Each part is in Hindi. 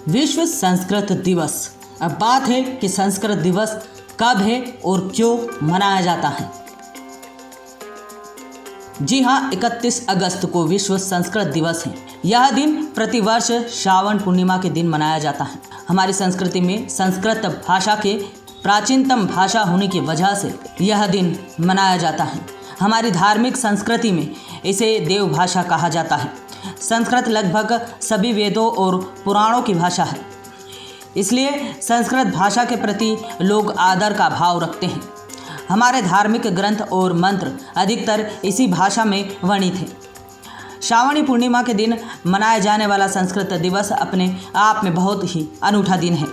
विश्व संस्कृत दिवस। अब बात है कि संस्कृत दिवस कब है और क्यों मनाया जाता है। जी हाँ, 31 अगस्त को विश्व संस्कृत दिवस है। यह दिन प्रतिवर्ष श्रावण पूर्णिमा के दिन मनाया जाता है। हमारी संस्कृति में संस्कृत भाषा के प्राचीनतम भाषा होने की वजह से यह दिन मनाया जाता है। हमारी धार्मिक संस्कृति में इसे देव भाषा कहा जाता है। संस्कृत लगभग सभी वेदों और पुराणों की भाषा है, इसलिए संस्कृत भाषा के प्रति लोग आदर का भाव रखते हैं। हमारे धार्मिक ग्रंथ और मंत्र अधिकतर इसी भाषा में वर्णित हैं। श्रावणी पूर्णिमा के दिन मनाया जाने वाला संस्कृत दिवस अपने आप में बहुत ही अनूठा दिन है,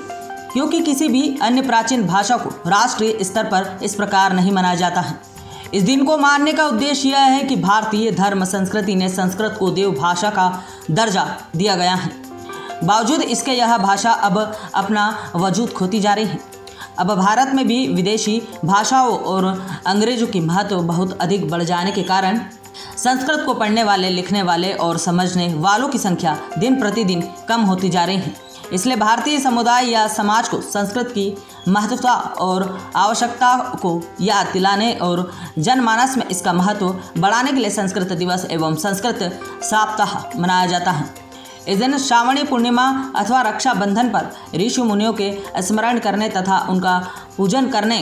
क्योंकि किसी भी अन्य प्राचीन भाषा को राष्ट्रीय स्तर पर इस प्रकार नहीं मनाया जाता है। इस दिन को मानने का उद्देश्य यह है कि भारतीय धर्म संस्कृति ने संस्कृत को देव भाषा का दर्जा दिया गया है। बावजूद इसके यह भाषा अब अपना वजूद खोती जा रही है। अब भारत में भी विदेशी भाषाओं और अंग्रेजों की महत्व बहुत अधिक बढ़ जाने के कारण संस्कृत को पढ़ने वाले, लिखने वाले और समझने वालों की संख्या दिन प्रतिदिन कम होती जा रही है। इसलिए भारतीय समुदाय या समाज को संस्कृत की महत्वता और आवश्यकता को याद दिलाने और जनमानस में इसका महत्व बढ़ाने के लिए संस्कृत दिवस एवं संस्कृत सप्ताह मनाया जाता है। इस दिन श्रावणी पूर्णिमा अथवा रक्षाबंधन पर ऋषि मुनियों के स्मरण करने तथा उनका पूजन करने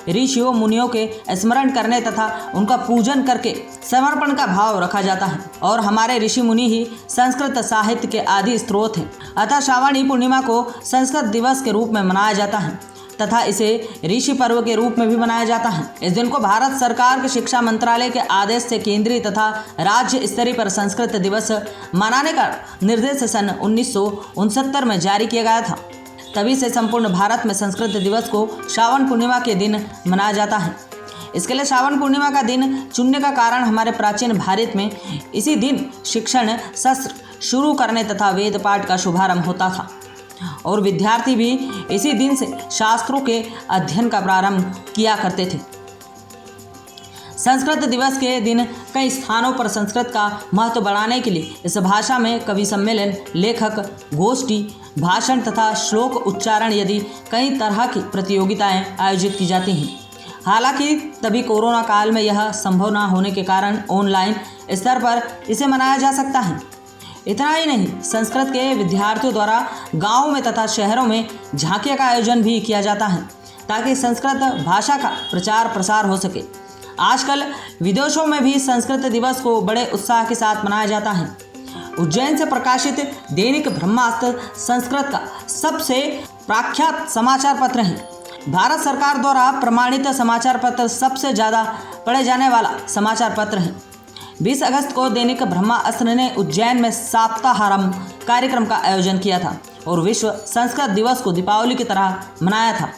ऋषियों मुनियों के स्मरण करने तथा उनका पूजन करके समर्पण का भाव रखा जाता है। और हमारे ऋषि मुनि ही संस्कृत साहित्य के आदि स्रोत हैं। अतः श्रावणी पूर्णिमा को संस्कृत दिवस के रूप में मनाया जाता है तथा इसे ऋषि पर्व के रूप में भी मनाया जाता है। इस दिन को भारत सरकार के शिक्षा मंत्रालय के आदेश से केंद्रीय तथा राज्य स्तरीय पर संस्कृत दिवस मनाने का निर्देश सन 1969 में जारी किया गया था। तभी से संपूर्ण भारत में संस्कृत दिवस को श्रावण पूर्णिमा के दिन मनाया जाता है। इसके लिए श्रावण पूर्णिमा का दिन चुनने का कारण हमारे प्राचीन भारत में इसी दिन शिक्षण सत्र शुरू करने तथा वेद पाठ का शुभारंभ होता था और विद्यार्थी भी इसी दिन से शास्त्रों के अध्ययन का प्रारंभ किया करते थे। संस्कृत दिवस के दिन कई स्थानों पर संस्कृत का महत्व बढ़ाने के लिए इस भाषा में कवि सम्मेलन, लेखक गोष्ठी, भाषण तथा श्लोक उच्चारण यदि कई तरह की प्रतियोगिताएं आयोजित की जाती हैं। हालांकि तभी कोरोना काल में यह संभव न होने के कारण ऑनलाइन स्तर पर इसे मनाया जा सकता है। इतना ही नहीं, संस्कृत के विद्यार्थियों द्वारा गाँवों में तथा शहरों में झांकियों का आयोजन भी किया जाता है ताकि संस्कृत भाषा का प्रचार प्रसार हो सके। आजकल विदेशों में भी संस्कृत दिवस को बड़े उत्साह के साथ मनाया जाता है। उज्जैन से प्रकाशित दैनिक ब्रह्मास्त्र संस्कृत का सबसे प्रख्यात समाचार पत्र है। भारत सरकार द्वारा प्रमाणित समाचार पत्र सबसे ज़्यादा पढ़े जाने वाला समाचार पत्र है। 20 अगस्त को दैनिक ब्रह्मास्त्र ने उज्जैन में सप्ताहारंभ कार्यक्रम का आयोजन किया था और विश्व संस्कृत दिवस को दीपावली की तरह मनाया था।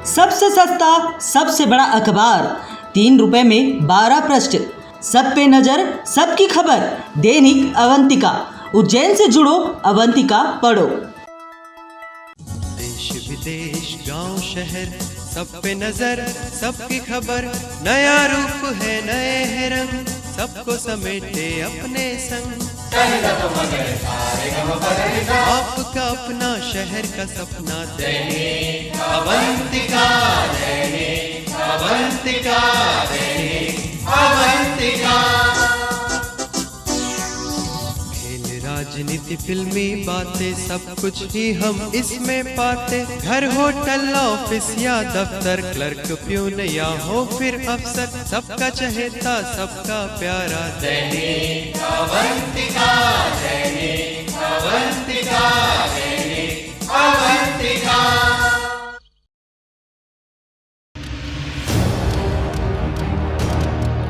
सबसे सस्ता, सबसे बड़ा अखबार, 3 रुपए में 12 पृष्ठ, सब पे नजर, सबकी खबर, दैनिक अवंतिका। उज्जैन से जुड़ो, अवंतिका पढ़ो। देश विदेश गांव शहर सब पे नजर, सबकी खबर, नया रूप है, नए है रंग, सबको समेटे अपने संग। आपका अपना शहर का सपना, दैनिक अवंतिका, दैनिक अवंतिका, दैनिक अवंतिका। खेल, राजनीति, फिल्मी बातें, सब कुछ ही हम इसमें पाते। घर, होटल, ऑफिस या दफ्तर, क्लर्क, प्यून या हो फिर अफसर, सबका चहेता, सबका प्यारा, दैनिक अवंतिका, दैनिक